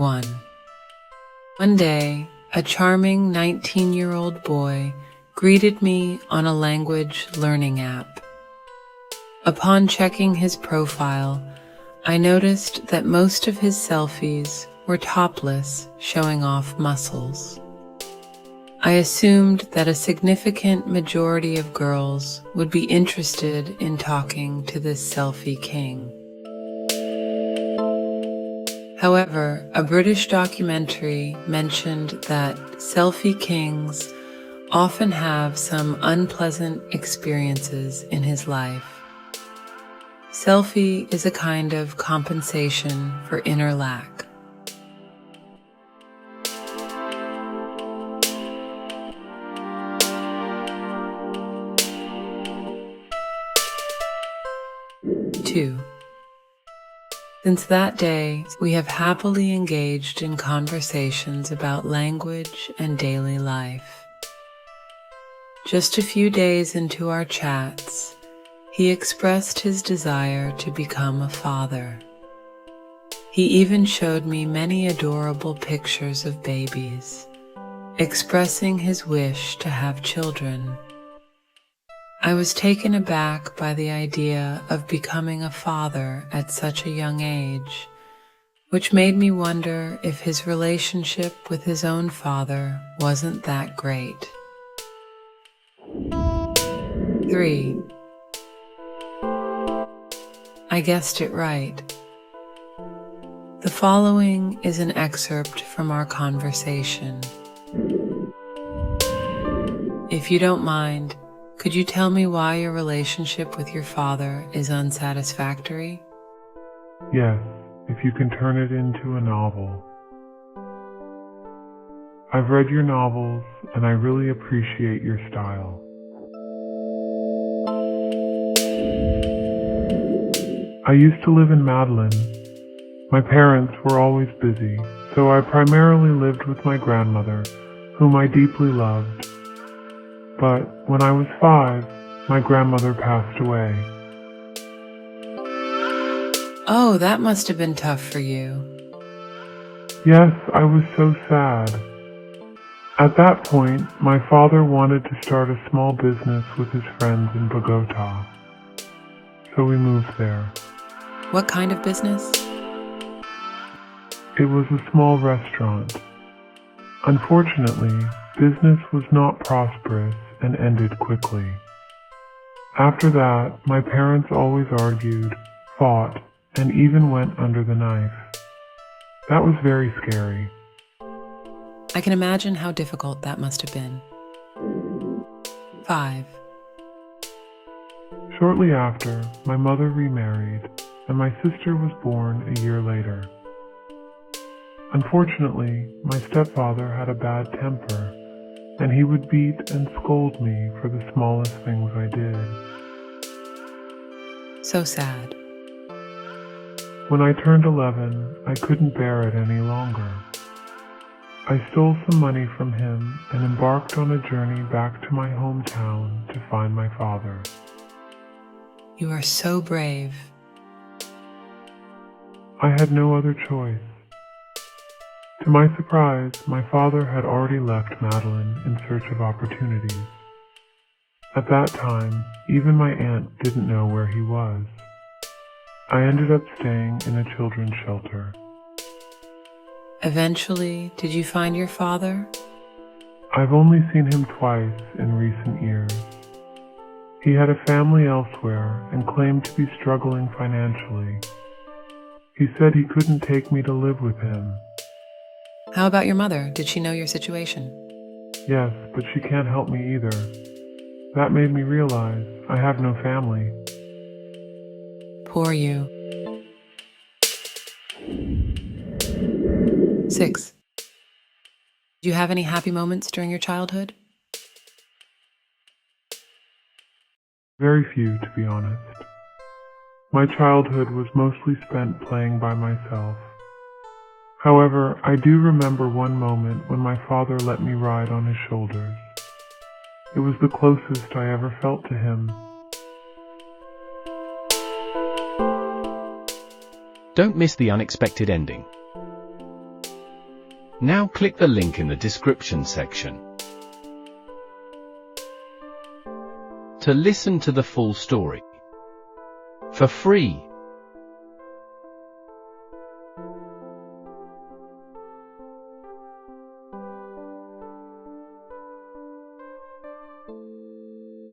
1. One day, a charming 19-year-old boy greeted me on a language learning app. Upon checking his profile, I noticed that most of his selfies were topless, showing off muscles. I assumed that a significant majority of girls would be interested in talking to this selfie king. However, a British documentary mentioned that selfie kings often have some unpleasant experiences in his life. Selfie is a kind of compensation for inner lack. Two. Since that day, we have happily engaged in conversations about language and daily life. Just a few days into our chats, he expressed his desire to become a father. He even showed me many adorable pictures of babies, expressing his wish to have children. I was taken aback by the idea of becoming a father at such a young age, which made me wonder if his relationship with his own father wasn't that great. 3. I guessed it right. The following is an excerpt from our conversation. If you don't mind, could you tell me why your relationship with your father is unsatisfactory? Yes, if you can turn it into a novel. I've read your novels, and I really appreciate your style. I used to live in Madeline. My parents were always busy, so I primarily lived with my grandmother, whom I deeply loved. But when I was 5, my grandmother passed away. Oh, that must have been tough for you. Yes, I was so sad. At that point, my father wanted to start a small business with his friends in Bogota. So we moved there. What kind of business? It was a small restaurant. Unfortunately, business was not prosperous and ended quickly. After that, my parents always argued, fought, and even went under the knife. That was very scary. I can imagine how difficult that must have been. 5. Shortly after, my mother remarried, and my sister was born a year later. Unfortunately, my stepfather had a bad temper, and he would beat and scold me for the smallest things I did. So sad. When I turned 11, I couldn't bear it any longer. I stole some money from him and embarked on a journey back to my hometown to find my father. You are so brave. I had no other choice. To my surprise, my father had already left Madeline in search of opportunities. At that time, even my aunt didn't know where he was. I ended up staying in a children's shelter. Eventually, did you find your father? I've only seen him twice in recent years. He had a family elsewhere and claimed to be struggling financially. He said he couldn't take me to live with him. How about your mother? Did she know your situation? Yes, but she can't help me either. That made me realize I have no family. Poor you. 6. Do you have any happy moments during your childhood? Very few, to be honest. My childhood was mostly spent playing by myself. However, I do remember one moment when my father let me ride on his shoulders. It was the closest I ever felt to him. Don't miss the unexpected ending. Now click the link in the description section to listen to the full story for free.